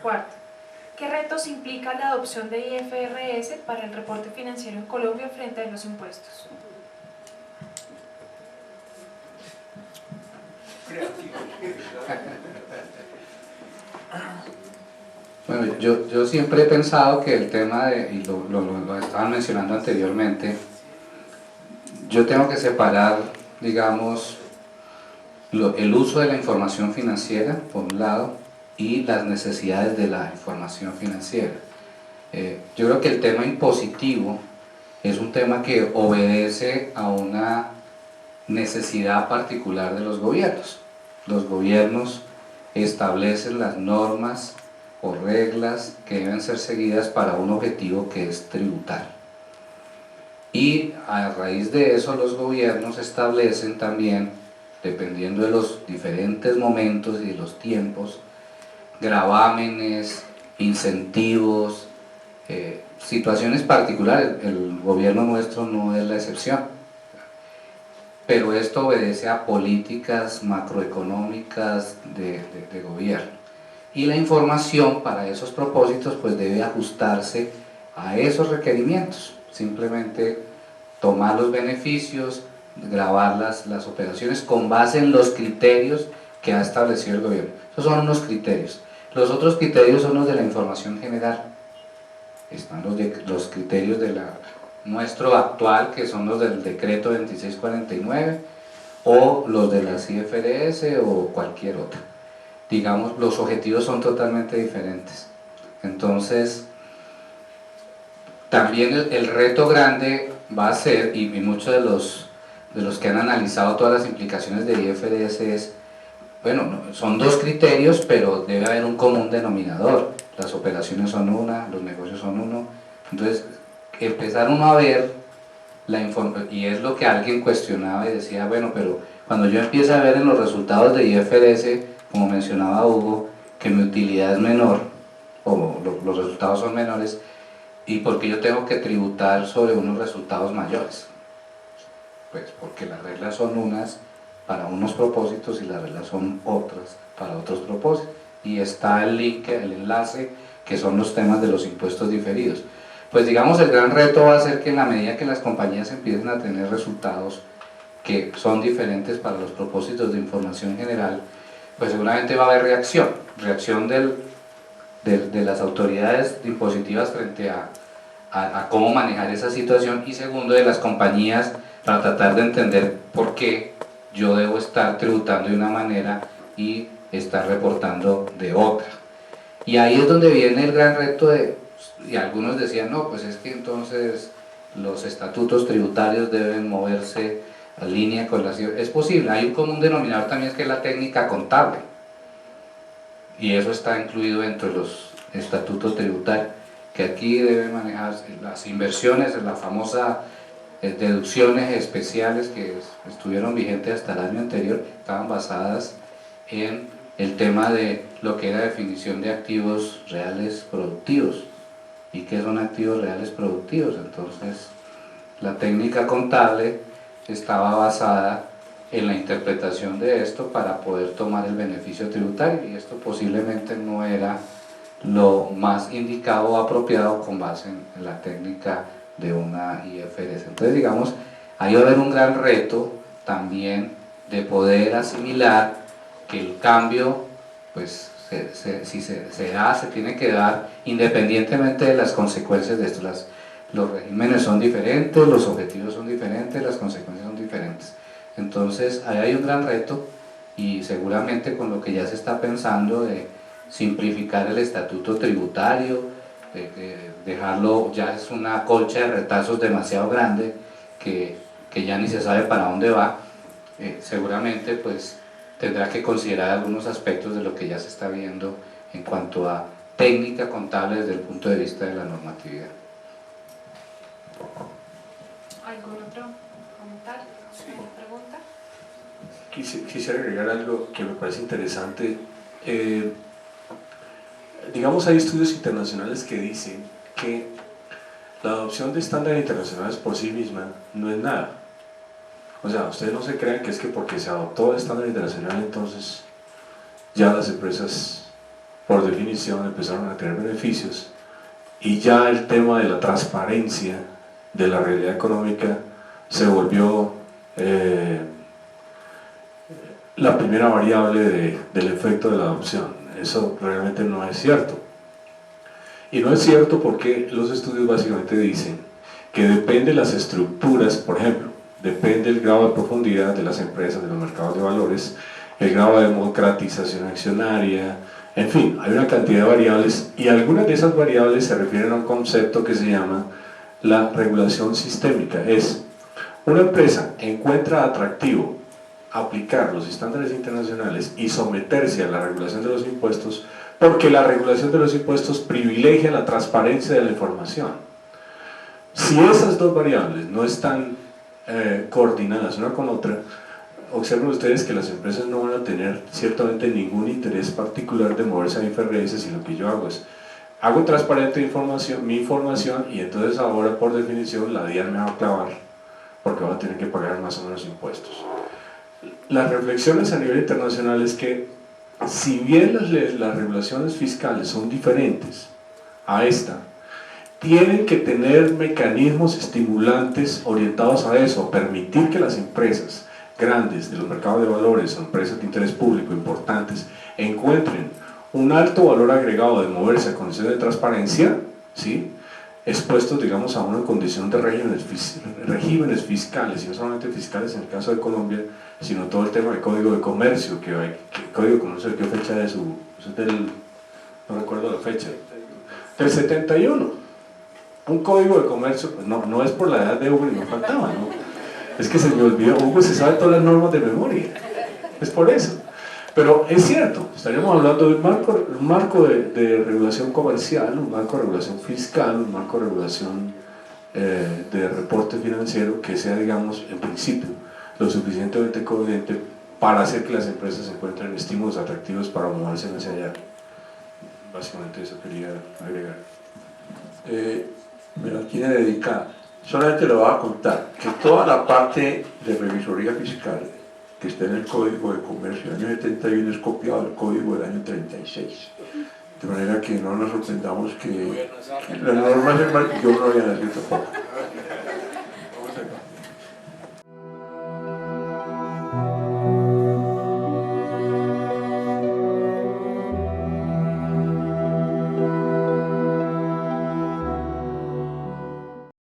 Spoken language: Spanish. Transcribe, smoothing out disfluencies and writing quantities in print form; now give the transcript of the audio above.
Cuarto, ¿qué retos implica la adopción de IFRS para el reporte financiero en Colombia frente a los impuestos? Bueno, yo siempre he pensado que el tema de, y lo estaban mencionando anteriormente, yo tengo que separar, digamos, el uso de la información financiera, por un lado, y las necesidades de la información financiera. Yo creo que el tema impositivo es un tema que obedece a una necesidad particular de los gobiernos. Los gobiernos establecen las normas o reglas que deben ser seguidas para un objetivo que es tributar. Y a raíz de eso los gobiernos establecen también, dependiendo de los diferentes momentos y de los tiempos, gravámenes, incentivos, situaciones particulares. El gobierno nuestro no es la excepción, pero esto obedece a políticas macroeconómicas de gobierno. Y la información para esos propósitos pues debe ajustarse a esos requerimientos. Simplemente tomar los beneficios, grabar las operaciones con base en los criterios que ha establecido el gobierno. Esos son unos criterios. Los otros criterios son los de la información general. Están los criterios de nuestro actual, que son los del decreto 2649, o los de las IFRS o cualquier otra. Digamos, los objetivos son totalmente diferentes. Entonces, también el reto grande va a ser, y muchos de los que han analizado todas las implicaciones de IFRS es, bueno, son dos criterios, pero debe haber un común denominador. Las operaciones son una, los negocios son uno. Entonces, empezar uno a ver la información, y es lo que alguien cuestionaba y decía, bueno, pero cuando yo empiezo a ver en los resultados de IFRS, como mencionaba Hugo, que mi utilidad es menor, o los resultados son menores, y porque yo tengo que tributar sobre unos resultados mayores. Pues porque las reglas son unas para unos propósitos y las reglas son otras para otros propósitos. Y está el link, el enlace, que son los temas de los impuestos diferidos. Pues digamos, el gran reto va a ser que en la medida que las compañías empiecen a tener resultados que son diferentes para los propósitos de información general, pues seguramente va a haber reacción de las autoridades impositivas frente a cómo manejar esa situación, y segundo, de las compañías, para tratar de entender por qué yo debo estar tributando de una manera y estar reportando de otra. Y ahí es donde viene el gran reto y algunos decían, no, pues es que entonces los estatutos tributarios deben moverse a línea con las... Es posible, hay un común denominador también, es que es la técnica contable, y eso está incluido dentro de los estatutos tributarios, que aquí deben manejarse las inversiones, la famosa deducciones especiales que estuvieron vigentes hasta el año anterior, estaban basadas en el tema de lo que era definición de activos reales productivos. ¿Y qué son activos reales productivos? Entonces, la técnica contable estaba basada en la interpretación de esto para poder tomar el beneficio tributario, y esto posiblemente no era lo más indicado o apropiado con base en la técnica de una IFRS. Entonces, digamos, ahí va a haber un gran reto también de poder asimilar que el cambio, pues, si se da, se tiene que dar independientemente de las consecuencias de esto. Los regímenes son diferentes, los objetivos son diferentes, las consecuencias son diferentes. Entonces, ahí hay un gran reto, y seguramente con lo que ya se está pensando de simplificar el estatuto tributario, dejarlo, ya es una colcha de retazos demasiado grande que ya ni se sabe para dónde va. Seguramente pues tendrá que considerar algunos aspectos de lo que ya se está viendo en cuanto a técnica contable desde el punto de vista de la normatividad. ¿Algún otro comentario? ¿Alguna pregunta? Quisiera agregar algo que me parece interesante. Digamos, hay estudios internacionales que dicen que la adopción de estándares internacionales por sí misma no es nada. O sea, ustedes no se crean que es que porque se adoptó el estándar internacional entonces ya las empresas por definición empezaron a tener beneficios y ya el tema de la transparencia de la realidad económica se volvió la primera variable del efecto de la adopción. Eso realmente no es cierto. Y no es cierto porque los estudios básicamente dicen que depende de las estructuras, por ejemplo, depende el grado de profundidad de las empresas, de los mercados de valores, el grado de democratización accionaria, en fin, hay una cantidad de variables y algunas de esas variables se refieren a un concepto que se llama la regulación sistémica. Es, una empresa encuentra atractivo aplicar los estándares internacionales y someterse a la regulación de los impuestos porque la regulación de los impuestos privilegia la transparencia de la información. Si esas dos variables no están coordinadas una con otra, observen ustedes que las empresas no van a tener ciertamente ningún interés particular de moverse a IFRS si lo que yo hago es hago transparente mi información y entonces ahora por definición la DIAN me va a clavar porque va a tener que pagar más o menos impuestos. Las reflexiones a nivel internacional es que si bien las regulaciones fiscales son diferentes a esta, tienen que tener mecanismos estimulantes orientados a eso, permitir que las empresas grandes de los mercados de valores o empresas de interés público importantes encuentren un alto valor agregado de moverse a condiciones de transparencia, ¿sí?, expuestos, digamos, a una condición de regímenes fiscales, y no solamente fiscales en el caso de Colombia, sino todo el tema del Código de Comercio, que Código de Comercio, ¿qué fecha de su? Es no recuerdo la fecha, del 71. Un Código de Comercio, pues no es por la edad de Hugo, ni me faltaba, ¿no? Es que se me olvidó, Hugo se sabe todas las normas de memoria, es por eso. Pero es cierto, estaríamos hablando de un marco de regulación comercial, un marco de regulación fiscal, un marco de regulación de reporte financiero que sea, digamos, en principio, lo suficientemente conveniente para hacer que las empresas encuentren estímulos atractivos para moverse hacia allá. Básicamente eso quería agregar. Me lo tiene dedicada. Solamente le voy a contar que toda la parte de revisoría fiscal que está en el Código de Comercio del año 71 es copiado del Código del año 36. De manera que no nos sorprendamos que las normas, yo no había nacido tampoco.